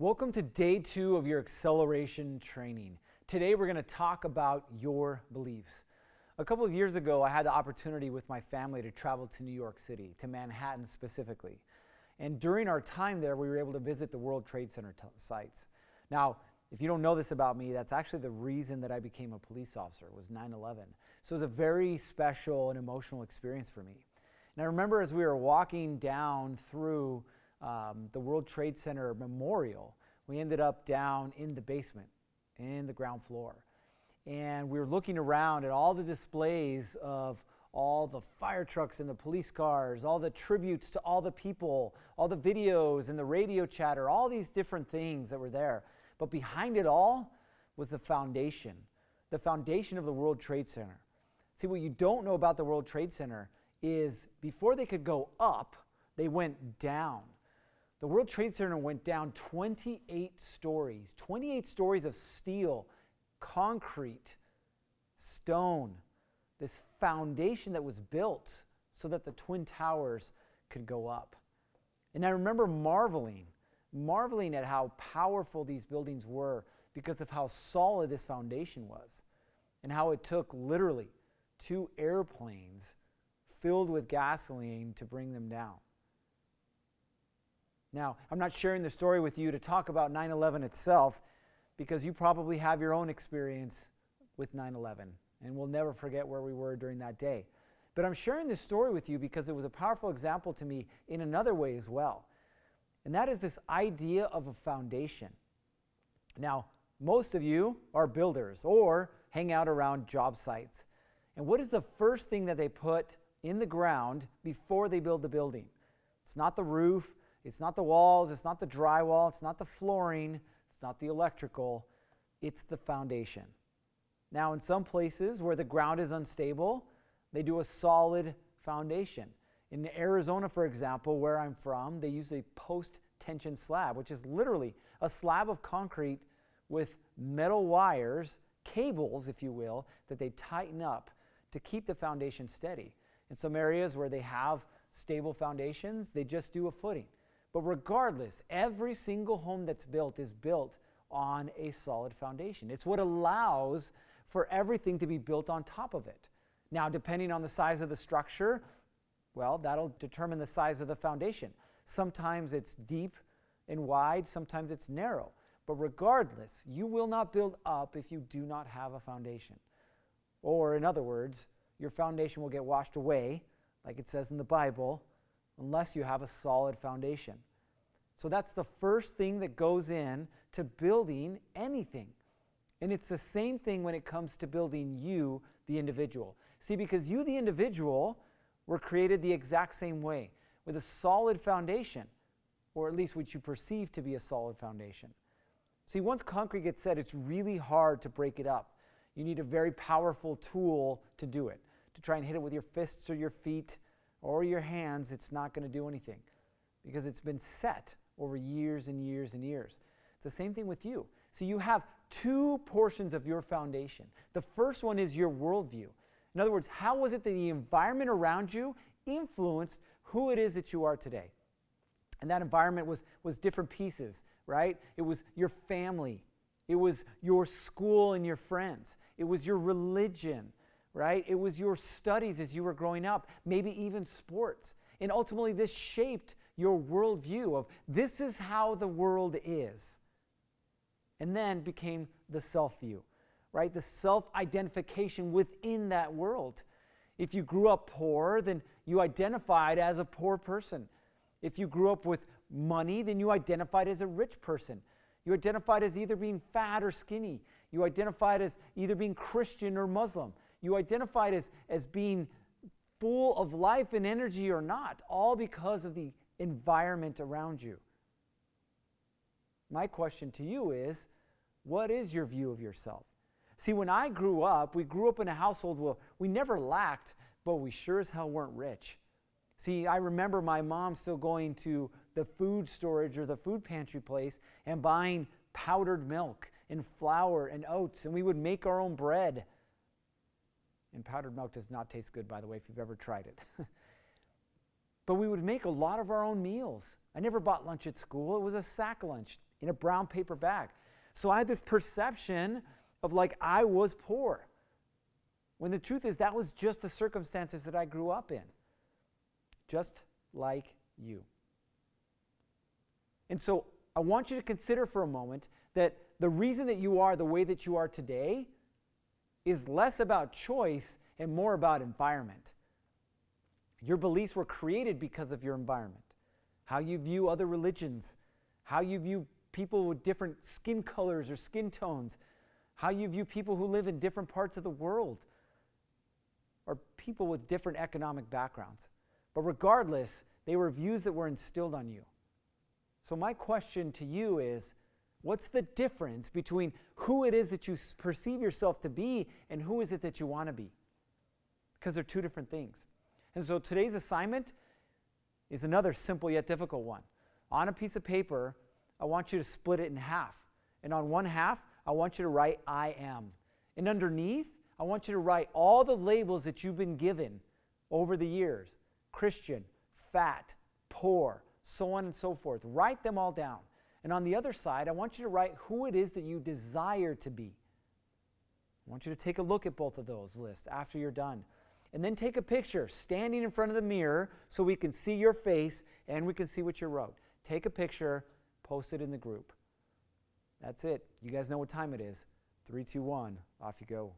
Welcome to day 2 of your acceleration training. Today we're going to talk about your beliefs. A couple of years ago, I had the opportunity with my family to travel to New York City, to Manhattan specifically. And during our time there, we were able to visit the World Trade Center sites. Now, if you don't know this about me, that's actually the reason that I became a police officer, was 9/11. So it was a very special and emotional experience for me. And I remember as we were walking down through the World Trade Center Memorial, we ended up down in the basement, in the ground floor. And we were looking around at all the displays of all the fire trucks and the police cars, all the tributes to all the people, all the videos and the radio chatter, all these different things that were there. But behind it all was the foundation of the World Trade Center. See, what you don't know about the World Trade Center is before they could go up, they went down. The World Trade Center went down 28 stories of steel, concrete, stone, this foundation that was built so that the Twin Towers could go up. And I remember marveling at how powerful these buildings were because of how solid this foundation was and how it took literally 2 airplanes filled with gasoline to bring them down. Now, I'm not sharing the story with you to talk about 9/11 itself because you probably have your own experience with 9/11 and we'll never forget where we were during that day. But I'm sharing this story with you because it was a powerful example to me in another way as well. And that is this idea of a foundation. Now, most of you are builders or hang out around job sites. And what is the first thing that they put in the ground before they build the building? It's not the roof. It's not the walls, it's not the drywall, it's not the flooring, it's not the electrical, it's the foundation. Now, in some places where the ground is unstable, they do a solid foundation. In Arizona, for example, where I'm from, they use a post-tension slab, which is literally a slab of concrete with metal wires, cables, if you will, that they tighten up to keep the foundation steady. In some areas where they have stable foundations, they just do a footing. But regardless, every single home that's built is built on a solid foundation. It's what allows for everything to be built on top of it. Now, depending on the size of the structure, well, that'll determine the size of the foundation. Sometimes it's deep and wide, sometimes it's narrow. But regardless, you will not build up if you do not have a foundation. Or in other words, your foundation will get washed away, like it says in the Bible, unless you have a solid foundation. So that's the first thing that goes in to building anything. And it's the same thing when it comes to building you, the individual. See, because you, the individual, were created the exact same way, with a solid foundation, or at least what you perceive to be a solid foundation. See, once concrete gets set, it's really hard to break it up. You need a very powerful tool to do it. To try and hit it with your fists or your feet or your hands, it's not going to do anything because it's been set over years and years and years. It's the same thing with you. So you have 2 portions of your foundation. The first one is your worldview. In other words, how was it that the environment around you influenced who it is that you are today? And that environment was different pieces, right? It was your family. It was your school and your friends. It was your religion, right? It was your studies as you were growing up, maybe even sports. And ultimately, this shaped your worldview of this is how the world is. And then became the self-view, right? The self-identification within that world. If you grew up poor, then you identified as a poor person. If you grew up with money, then you identified as a rich person. You identified as either being fat or skinny. You identified as either being Christian or Muslim. You identified as being full of life and energy or not, all because of the environment around you. My question to you is, what is your view of yourself? See, when I grew up, we grew up in a household where we never lacked, but we sure as hell weren't rich. See, I remember my mom still going to the food storage or the food pantry place and buying powdered milk and flour and oats, and we would make our own bread. And powdered milk does not taste good, by the way, if you've ever tried it. But we would make a lot of our own meals. I never bought lunch at school. It was a sack lunch. in a brown paper bag. So I had this perception of like I was poor, when the truth is that was just the circumstances that I grew up in, just like you. And so I want you to consider for a moment that the reason that you are the way that you are today is less about choice and more about environment. Your beliefs were created because of your environment. How you view other religions, how you view people with different skin colors or skin tones, how you view people who live in different parts of the world, or people with different economic backgrounds. But regardless, they were views that were instilled on you. So my question to you is, what's the difference between who it is that you perceive yourself to be and who is it that you want to be? Because they're two different things. And so today's assignment is another simple yet difficult one. On a piece of paper, I want you to split it in half. And on one half, I want you to write I am. And underneath, I want you to write all the labels that you've been given over the years. Christian, fat, poor, so on and so forth. Write them all down. And on the other side, I want you to write who it is that you desire to be. I want you to take a look at both of those lists after you're done. And then take a picture standing in front of the mirror so we can see your face and we can see what you wrote. Take a picture, post it in the group. That's it. You guys know what time it is. 3, 2, 1, off you go.